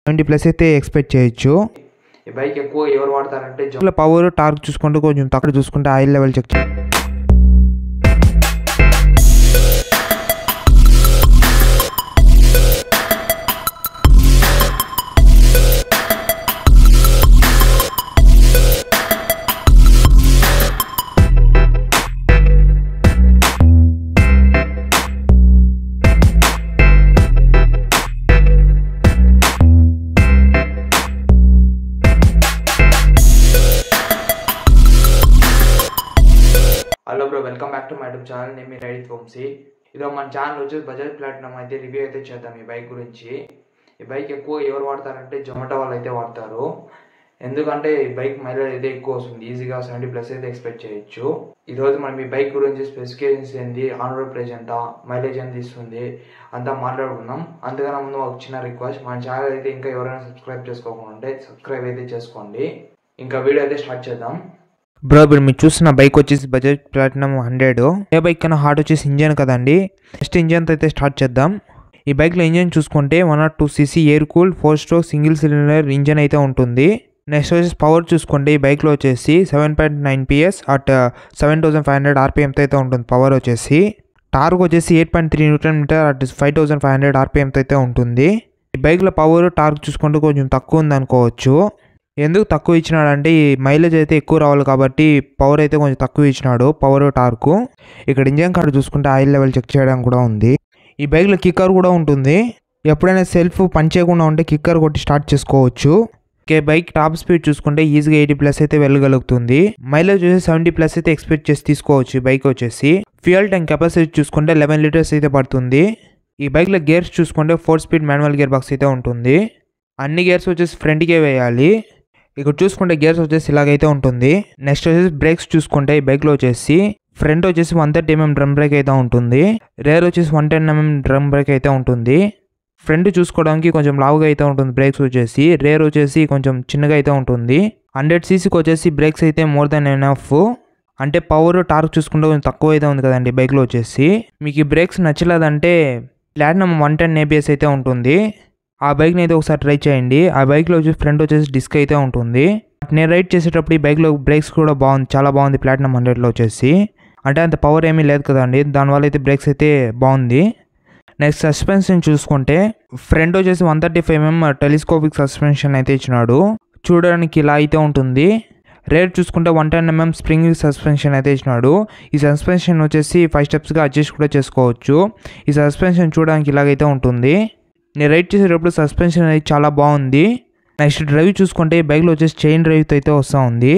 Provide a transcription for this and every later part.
70+ అయితే ఎక్స్పెక్ట్ చేయొచ్చు. ఈ బైక్ ఎక్కువ ఎవరు వాడతారంటే పవర్ టార్క్ చూసుకుంటే కొంచెం తక్కువ చూసుకుంటే oil level check hello bro, welcome back to my YouTube channel. నేను మీ రైడ్ వంశీ. ఇదో మన ఛానల్ వచ్చేసి బజాజ్ ప్లాటినం అయితే రివ్యూ అయితే చేద్దాం ఈ బైక్ గురించి. ఈ బైక్ ఎక్కువ ఎవరు వాడతారంటే జొమాటో వాళ్ళు అయితే వాడతారు. ఎందుకంటే ఈ బైక్ మైలేజ్ అయితే ఎక్కువ వస్తుంది, ఈజీగా 70+ అయితే ఎక్స్పెక్ట్ చేయొచ్చు. ఈరోజు మనం ఈ బైక్ గురించి స్పెసిఫికేషన్స్ ఏంది, ఆన్ రోడ్ ప్రైస్ ఎంత, మైలేజ్ ఎంత ఇస్తుంది అంతా మాట్లాడుకుందాం. అంతకన్నా ముందు ఒక చిన్న రిక్వెస్ట్, మన ఛానల్ అయితే ఇంకా ఎవరైనా సబ్స్క్రైబ్ చేసుకోకుండా సబ్స్క్రైబ్ అయితే చేసుకోండి. ఇంకా వీడియో అయితే స్టార్ట్ చేద్దాం. బ్రో. ఇప్పుడు మీరు చూస్తున్న బైక్ వచ్చేసి బజాజ్ ప్లాటినం 100. ఏ బైక్ కన్నా హార్ట్ వచ్చేసి ఇంజన్ కదండి. నెక్స్ట్ ఇంజన్తో అయితే స్టార్ట్ చేద్దాం. ఈ బైక్లో ఇంజన్ చూసుకుంటే 102cc air cool 4-stroke single cylinder engine అయితే ఉంటుంది. నెక్స్ట్ వచ్చేసి పవర్ చూసుకుంటే ఈ బైక్లో వచ్చేసి 7.9 PS అట్ 7500 RPMతో అయితే ఉంటుంది పవర్ వచ్చేసి. టార్క్ వచ్చేసి 8.3 Nm అట్ 5500 RPMతో అయితే ఉంటుంది. ఈ బైక్లో పవర్ టార్క్ చూసుకుంటే కొంచెం తక్కువ ఉంది అనుకోవచ్చు. ఎందుకు తక్కువ ఇచ్చినాడంటే ఈ మైలేజ్ అయితే ఎక్కువ రావాలి కాబట్టి పవర్ అయితే కొంచెం తక్కువ ఇచ్చినాడు, పవర్ టార్కు. ఇక్కడ ఇంజన్ కార్డు చూసుకుంటే ఆయిల్ లెవెల్ చెక్ చేయడం కూడా ఉంది. ఈ బైక్లో కిక్కర్ కూడా ఉంటుంది. ఎప్పుడైనా సెల్ఫ్ పని చేయకుండా ఉంటే కిక్కర్ కొట్టి స్టార్ట్ చేసుకోవచ్చు. ఓకే, బైక్ టాప్ స్పీడ్ చూసుకుంటే ఈజీగా 80+ అయితే వెళ్ళగలుగుతుంది. మైలేజ్ వచ్చేసి 70+ అయితే ఎక్స్పెక్ట్ చేసి తీసుకోవచ్చు ఈ బైక్ వచ్చేసి. ఫ్యూయల్ ట్యాంక్ కెపాసిటీ చూసుకుంటే 11 లీటర్స్ అయితే పడుతుంది. ఈ బైక్లో గేర్స్ చూసుకుంటే 4-speed మాన్యువల్ గేర్ బాక్స్ అయితే ఉంటుంది. అన్ని గేర్స్ వచ్చేసి ఫ్రంట్కే వేయాలి. ఇక్కడ చూసుకుంటే గేర్స్ వచ్చేసి ఇలాగైతే ఉంటుంది. నెక్స్ట్ వచ్చేసి బ్రేక్స్ చూసుకుంటే ఈ బైక్లో వచ్చేసి ఫ్రంట్ వచ్చేసి 130 mm డ్రమ్ బ్రేక్ అయితే ఉంటుంది. రేర్ వచ్చేసి 110 mm డ్రమ్ బ్రేక్ అయితే ఉంటుంది. ఫ్రంట్ చూసుకోవడానికి కొంచెం లావుగా అయితే ఉంటుంది బ్రేక్స్ వచ్చేసి. రేర్ వచ్చేసి కొంచెం చిన్నగా అయితే ఉంటుంది. 100cc వచ్చేసి బ్రేక్స్ అయితే మోర్ దెన్ ఎనఫ్. అంటే పవర్ టార్క్ చూసుకుంటే కొంచెం తక్కువ అయితే ఉంది కదండి బైక్లో వచ్చేసి. మీకు ఈ బ్రేక్స్ నచ్చలేదంటే ప్లాటినం 110 ABS అయితే ఉంటుంది. ఆ బైక్ని అయితే ఒకసారి ట్రై చేయండి. ఆ బైక్లో వచ్చేసి ఫ్రంట్ వచ్చేసి డిస్క్ అయితే ఉంటుంది. నేను రైడ్ చేసేటప్పుడు ఈ బైక్లో బ్రేక్స్ కూడా బాగుంది, చాలా బాగుంది ప్లాటినం 100లో వచ్చేసి. అంటే అంత పవర్ ఏమీ లేదు కదండి, దానివల్ల అయితే బ్రేక్స్ అయితే బాగుంది. నెక్స్ట్ సస్పెన్షన్ చూసుకుంటే ఫ్రంట్ వచ్చేసి 135 mm టెలిస్కోపిక్ సస్పెన్షన్ అయితే ఇచ్చినాడు. చూడడానికి ఇలా అయితే ఉంటుంది. రేర్ చూసుకుంటే 110 mm స్ప్రింగ్ సస్పెన్షన్ అయితే ఇచ్చినాడు. ఈ సస్పెన్షన్ వచ్చేసి 5 స్టెప్స్గా అడ్జస్ట్ కూడా చేసుకోవచ్చు. ఈ సస్పెన్షన్ చూడడానికి ఇలాగైతే ఉంటుంది. నేను రైడ్ చేసేటప్పుడు సస్పెన్షన్ అనేది చాలా బాగుంది. నెక్స్ట్ డ్రైవ్ చూసుకుంటే ఈ బైక్లో వచ్చేసి చైన్ డ్రైవ్తో అయితే వస్తూ ఉంది.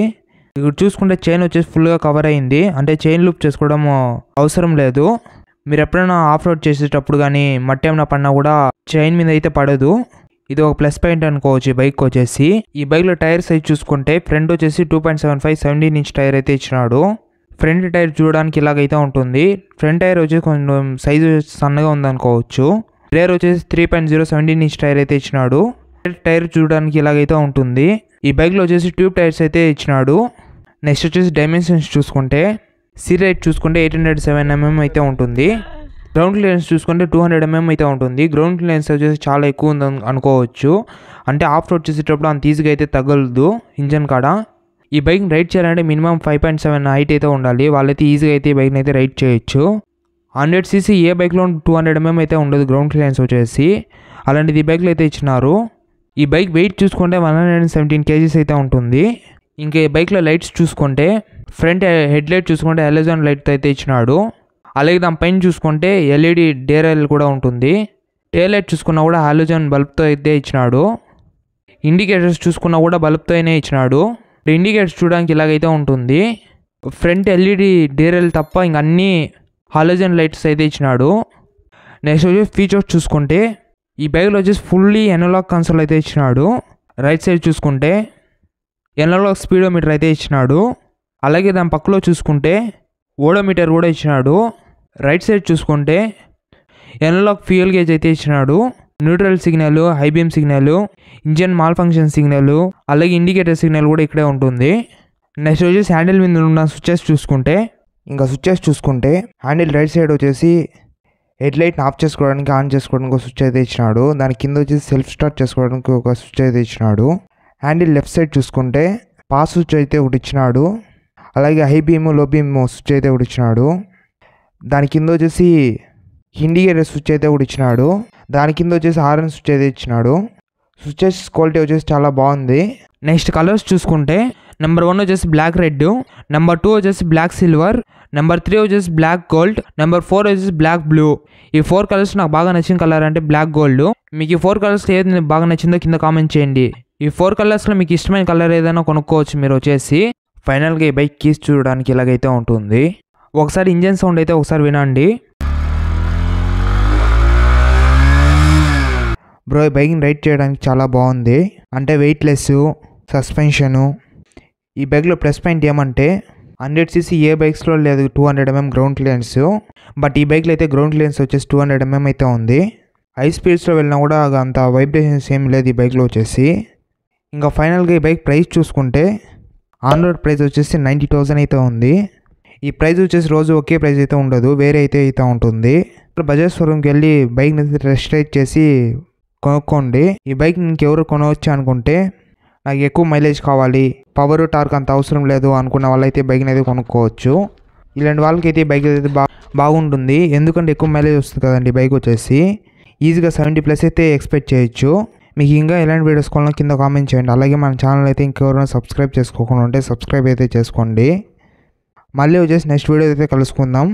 ఇక్కడ చూసుకుంటే చైన్ వచ్చేసి ఫుల్గా కవర్ అయింది, అంటే చైన్ లూప్ చేసుకోవడం అవసరం లేదు. మీరు ఎప్పుడైనా ఆఫ్ రోడ్ చేసేటప్పుడు కానీ మట్టి ఏమైనా పడినా కూడా చైన్ మీద అయితే పడదు. ఇది ఒక ప్లస్ పాయింట్ అనుకోవచ్చు ఈ బైక్ వచ్చేసి. ఈ బైక్లో టైర్ సైజ్ చూసుకుంటే ఫ్రంట్ వచ్చేసి 2.75 17-inch టైర్ అయితే ఇచ్చినాడు. ఫ్రంట్ టైర్ చూడడానికి ఇలాగైతే ఉంటుంది. ఫ్రంట్ టైర్ వచ్చేసి కొంచెం సైజు సన్నగా ఉందనుకోవచ్చు. రేర్ వచ్చేసి 3.0 17-inch టైర్ అయితే ఇచ్చినాడు. టైర్ చూడడానికి ఇలాగైతే ఉంటుంది. ఈ బైక్లో వచ్చేసి ట్యూబ్ టైర్స్ అయితే ఇచ్చినాడు. నెక్స్ట్ వచ్చేసి డైమెన్షన్స్ చూసుకుంటే సీట్ హైట్ చూసుకుంటే 807 mm అయితే ఉంటుంది. గ్రౌండ్ క్లియరెన్స్ చూసుకుంటే 200 mm అయితే ఉంటుంది. గ్రౌండ్ క్లియరెన్స్ వచ్చేసి చాలా ఎక్కువ ఉంది అనుకోవచ్చు. అంటే ఆఫ్ రోడ్ చేసేటప్పుడు అంత ఈజీగా అయితే తగలదు ఇంజన్ కాడ. ఈ బైక్ రైడ్ చేయాలంటే మినిమం 5.7 హైట్ అయితే ఉండాలి. వాళ్ళైతే ఈజీగా అయితే ఈ బైక్ని అయితే రైడ్ చేయొచ్చు. 100cc ఏ బైక్లో 200 mm అయితే ఉండదు గ్రౌండ్ క్లియరెన్స్ వచ్చేసి. అలాంటిది ఈ బైక్లో అయితే ఇచ్చినారు. ఈ బైక్ వెయిట్ చూసుకుంటే 117 kgs అయితే ఉంటుంది. ఇంకా ఈ బైక్లో లైట్స్ చూసుకుంటే ఫ్రంట్ హెడ్ లైట్ చూసుకుంటే హాలోజన్ లైట్తో అయితే ఇచ్చినాడు. అలాగే దాని పైన చూసుకుంటే LED డేరైల్ కూడా ఉంటుంది. టేల్ లైట్ చూసుకున్నా కూడా హాలోజన్ బల్బ్తో అయితే ఇచ్చినాడు. ఇండికేటర్స్ చూసుకున్నా కూడా బల్బ్తోనే ఇచ్చినాడు. ఇండికేటర్స్ చూడడానికి ఇలాగైతే ఉంటుంది. ఫ్రంట్ LED డేరైల్ తప్ప ఇంక అన్నీ హాలోజన్ లైట్స్ అయితే ఇచ్చినాడు. నెక్స్ట్ వచ్చేసి ఫీచర్స్ చూసుకుంటే ఈ బైక్లో వచ్చేసి ఫుల్లీ ఎనలాగ్ కన్సోల్ అయితే ఇచ్చినాడు. రైట్ సైడ్ చూసుకుంటే ఎనలాగ్ స్పీడోమీటర్ అయితే ఇచ్చినాడు. అలాగే దాని పక్కలో చూసుకుంటే ఓడోమీటర్ కూడా ఇచ్చినాడు. రైట్ సైడ్ చూసుకుంటే ఎనలాగ్ ఫ్యూయల్ గేజ్ అయితే ఇచ్చినాడు. Neutral signal, high beam signal, engine mall function signal, అలాగే ఇండికేటర్ సిగ్నల్ కూడా ఇక్కడే ఉంటుంది. నెక్స్ట్ వచ్చేసి హ్యాండిల్ మీద ఉన్న స్విచ్చెస్ చూసుకుంటే హ్యాండిల్ రైట్ సైడ్ వచ్చేసి హెడ్ లైట్ని ఆఫ్ చేసుకోవడానికి ఆన్ చేసుకోవడానికి ఒక స్విచ్ అయితే ఇచ్చినాడు. దాని కింద వచ్చేసి సెల్ఫ్ స్టార్ట్ చేసుకోవడానికి ఒక స్విచ్ అయితే ఇచ్చినాడు. హ్యాండిల్ లెఫ్ట్ సైడ్ చూసుకుంటే పాస్ స్విచ్ అయితే ఒకటి ఇచ్చినాడు. అలాగే హై బీమ్ లో బీమ్ స్విచ్ అయితే ఒకటి ఇచ్చినాడు. దాని కింద వచ్చేసి ఇండికేటర్ స్విచ్ అయితే ఒకటి ఇచ్చినాడు. దాని కింద వచ్చేసి హారన్ స్విచ్ అయితే ఇచ్చినాడు. స్విచెస్ క్వాలిటీ వచ్చేసి చాలా బాగుంది. నెక్స్ట్ కలర్స్ చూసుకుంటే నెంబర్ 1 వచ్చేసి బ్లాక్ రెడ్, నెంబర్ 2 వచ్చేసి బ్లాక్ సిల్వర్, నెంబర్ 3 వచ్చేసి బ్లాక్ గోల్డ్, నెంబర్ 4 వచ్చేసి బ్లాక్ బ్లూ. ఈ 4 కలర్స్ నాకు బాగా నచ్చిన కలర్ అంటే బ్లాక్ గోల్డ్. మీకు ఈ 4 కలర్స్ ఏది బాగా నచ్చిందో కింద కామెంట్ చేయండి. ఈ 4 కలర్స్లో మీకు ఇష్టమైన కలర్ ఏదైనా కొనుక్కోవచ్చు మీరు వచ్చేసి. ఫైనల్గా ఈ బైక్ కీస్ చూడడానికి ఇలాగైతే ఉంటుంది. ఒకసారి ఇంజన్ సౌండ్ అయితే ఒకసారి వినండి. బ్రో ఈ బైక్ని రైడ్ చేయడానికి చాలా బాగుంది. అంటే వెయిట్లెస్, సస్పెన్షను. ఈ బైక్లో ప్లస్ పాయింట్ ఏమంటే 100cc ఏ బైక్స్లో లేదు 200 mm గ్రౌండ్ క్లియరెన్స్. బట్ ఈ బైక్లో అయితే గ్రౌండ్ క్లియరెన్స్ వచ్చేసి 200 mm అయితే ఉంది. హై స్పీడ్స్లో వెళ్ళినా కూడా అంత వైబ్రేషన్స్ ఏం లేదు ఈ బైక్లో వచ్చేసి. ఇంకా ఫైనల్గా ఈ బైక్ ప్రైస్ చూసుకుంటే ఆన్ రోడ్ ప్రైస్ వచ్చేసి 90,000 అయితే ఉంది. ఈ ప్రైస్ వచ్చేసి రోజు ఒకే ప్రైస్ అయితే ఉండదు, వేరే అయితే ఉంటుంది. బజాజ్ షోరూమ్కి వెళ్ళి బైక్ని టెస్ట్ రైడ్ చేసి కొనుక్కోండి. ఈ బైక్ ఇంకెవరు కొనవచ్చు అనుకుంటే నాకు ఎక్కువ మైలేజ్ కావాలి, పవర్ టార్క్ అంత అవసరం లేదు అనుకున్న వాళ్ళైతే బైక్ని అయితే కొనుక్కోవచ్చు. ఇలాంటి వాళ్ళకైతే బైక్ అయితే బాగుంటుంది. ఎందుకంటే ఎక్కువ మైలేజ్ వస్తుంది కదండి బైక్ వచ్చేసి. ఈజీగా 70+ అయితే ఎక్స్పెక్ట్ చేయొచ్చు. మీకు ఇంకా ఎలాంటి వీడియోస్ కావాలో కింద కామెంట్ చేయండి. అలాగే మన ఛానల్ అయితే ఇంకెవరైనా సబ్స్క్రైబ్ చేసుకోకుండా ఉంటే సబ్స్క్రైబ్ అయితే చేసుకోండి. మళ్ళీ వచ్చేసి నెక్స్ట్ వీడియో అయితే కలుసుకుందాం.